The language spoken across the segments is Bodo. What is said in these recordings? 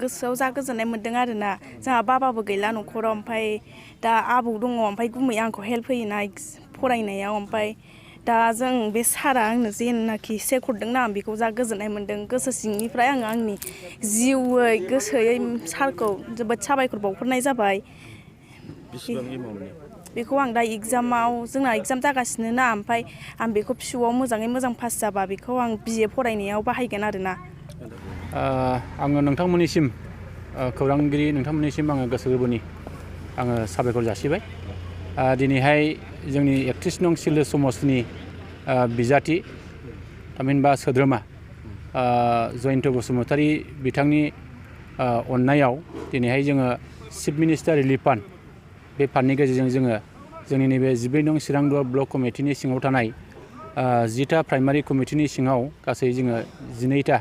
गोसोआव जा गोजोननाय मोन्दों आरोना जोंहा बाबाबो गैला न'खराव ओमफ्राय दा आबौ दङ ओमफ्राय गुमै आंखौ हेल्प होयोना फरायनायाव ओमफ्राय दा जों बे सारा आंनो जेनाखि सेक हरदोंना आं बेखौ जा गोजोननाय मोन्दों गोसो सिंनिफ्राय आङो आंनि जिउयै गोसोयै सारखौ जोबोद साबायखर बावहरनाय जाबाय। बेखौ आं दा एगजामाव जोंना एगजाम जागासिनो ना ओमफ्राय आं बेखौ फिउआव मोजाङै मोजां पास जाबा बेखौ आं बिए फरायनायाव बाहायगोन आरोना। आङो नोंथांमोननिसिम खौरांगिरि नोंथांमोननिसिम आङो गोसो गोरबोनि आङो साबायखर जासिबाय। दिनैहाय जोंनि 31 नं सिलु समाजनि बिजाथि थामहिनबा सोद्रोमा जयन्त बसुमतारी बिथांनि अननायाव दिनैहाय जोङो चिफ मिनिस्टार रिलिफ फान्ड बे फान्डनि गेजेरजों जोङो जोंनि नैबे 14 नं चिरांदुवार ब्लक कमिटिनि सिङाव थानाय 10टा प्राइमारि कमिटिनि सिङाव गासै जोङो 12टा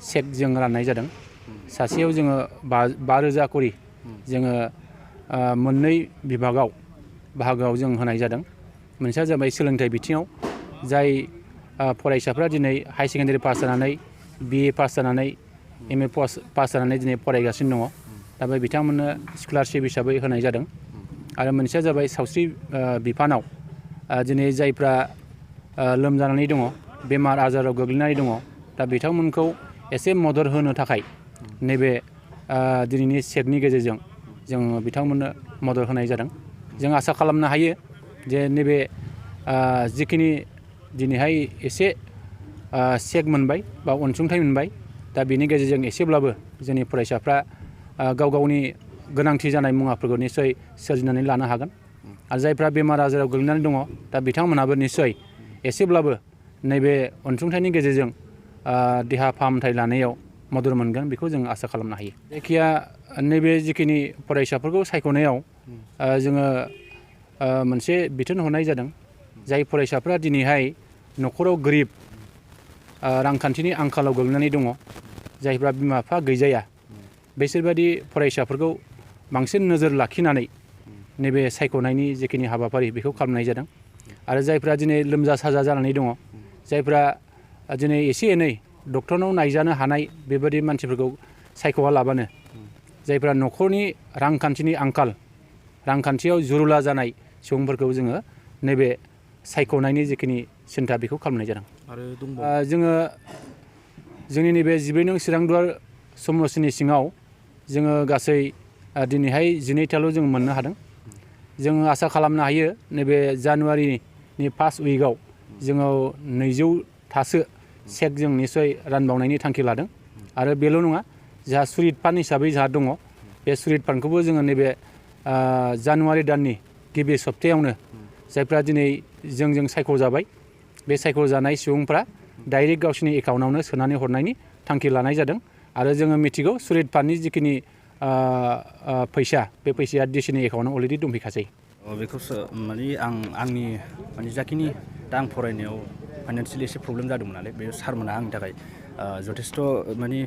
चेक जों राननाय जादों। सासेयाव जोङो 5,000 करि जोङो मोननै बाहागोआव जों होनाय जादों। मोनसेया जाबाय सोलोंथाइ बिथिङाव जाय फरायसाफ्रा दिनै हाई सेकेन्डारि पास जानानै बिए पास जानानै एमए पास जानानै दिनै फरायगासिनो दङ दा बे बिथांमोननो स्कलारशिप हिसाबै होनाय जादों। आरो मोनसेया जाबाय सावस्रि बिफानाव दिनै जायफ्रा लोमजानानै दङ बेमार आजाराव गोग्लैनानै दङ दा बिथांमोनखौ एसे मदद होनो थाखाय नैबे दिनैनि चेकनि गेजेरजों जों बिथांमोननो मदद होनाय जादों। जों आसा खालामनो हायो जे नैबे जिखिनि दिनैहाय एसे चेक मोनबाय बा अनसुंथाइ मोनबाय दा बेनि गेजेरजों एसेब्लाबो जोंनि फरायसाफ्रा गाव गावनि गोनांथि जानाय मुवाफोरखौ निस्सय सोरजिनानै लानो हागोन। आरो जायफ्रा बेमार आजाराव गोग्लैनानै दङ दा बिथांमोनहाबो निस्सय एसेब्लाबो नैबे अनसुंथाइनि गेजेरजों देहा फाहामथाय लानायाव मदद मोनगोन बेखौ जों आसा खालामनो हायो। जायखिया नैबे जिखिनि फरायसाफोरखौ सायख'नायाव जोङो मोनसे बिथोन हरनाय जादों जाय फरायसाफ्रा दिनैहाय न'खराव गोरिब रांखान्थिनि आंखालाव गोग्लैनानै दङ जायफ्रा बिमा बिफा गैजाया बैसोरबादि फरायसाफोरखौ बांसिन नोजोर लाखिनानै नैबे सायख'नायनि जिखिनि हाबाफारि बेखौ खालामनाय जादों। आरो जायफ्रा दिनै लोमजा साजा जानानै दङ जायफ्रा दिनै एसे एनै डक्टरनाव नायजानो हानाय बेबायदि मानसिफोरखौ सायख'वा लाबानो जायफ्रा न'खरनि रांखान्थिनि आंखाल रांखान्थियाव जुरुला जानाय सुबुंफोरखौ जोङो नैबे सायख'नायनि जिखिनि सिन्था बेखौ खालामनाय जादों। जोङो जोंनि नैबे 14 नं चिरांदुवार समस्तिनि सिङाव जोङो गासै दिनैहाय 12टाल' जों मोननो हादों। जोङो आसा खालामनो हायो नैबे जानुवारिनि फार्स्ट उइकआव जोङो 200थासो चेक जों निस्सय रानबावनायनि थांखि लादों। आरो बेल' नङा जोंहा सुरित फान्ड हिसाबै जोंहा दङ बे सुरित फान्डखौबो जोङो नैबे जानुवारि दाननि गिबि सप्तायावनो जायफ्रा दिनै जोंजों सायख'जाबाय बे सायख'जानाय सुबुंफ्रा डाइरेक्ट गावसोरनि एकाउन्टआवनो सोनानै हरनायनि थांखि लानाय जादों। आरो जोङो मिथिगौ सुरित फान्डनि जिखिनि फैसा बे फैसाया डिसिनि एकाउन्टआव अलरेडि दंफैखासै। बेखौसो माने आंनि माने जाखिनि दा आं फरायनायाव फाइनान्सियेलि एसे प्रब्लेम जादोंमोन नालाय बे सारमोना आंनि थाखाय जथेस्थ' माने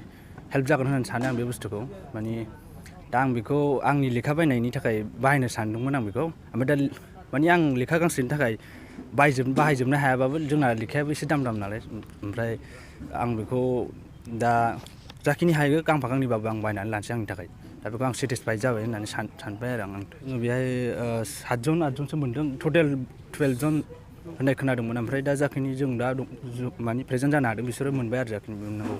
हेल्प जागोन होननानै सानो आं बे बुस्थुखौ माने दा आं बेखौ आंनि लेखा बायनायनि थाखाय बाहायनो सानदोंमोन आं बेखौ ओमफ्राय दा माने आं लेखा गांसेनि थाखाय बाहायजोबनो हायाबाबो जोंना लेखायाबो एसे दाम नालाय ओमफ्राय आं बेखौ दा जाखिनि हायो गांफा गांनैबाबो आं बायनानै लानोसै आंनि थाखाय दा बेखौ आं सेटिसफाइड जाबाय होननानै सानबाय आरो आं बेहाय 7-8जनसो मोनदों टटेल 12 जन होननाय खोनादोंमोन ओमफ्राय दा जाखिनि जों दा माने प्रेजेन्ट जानो हादों बिसोरो मोनबाय आरो जाखिनि मोननांगौ।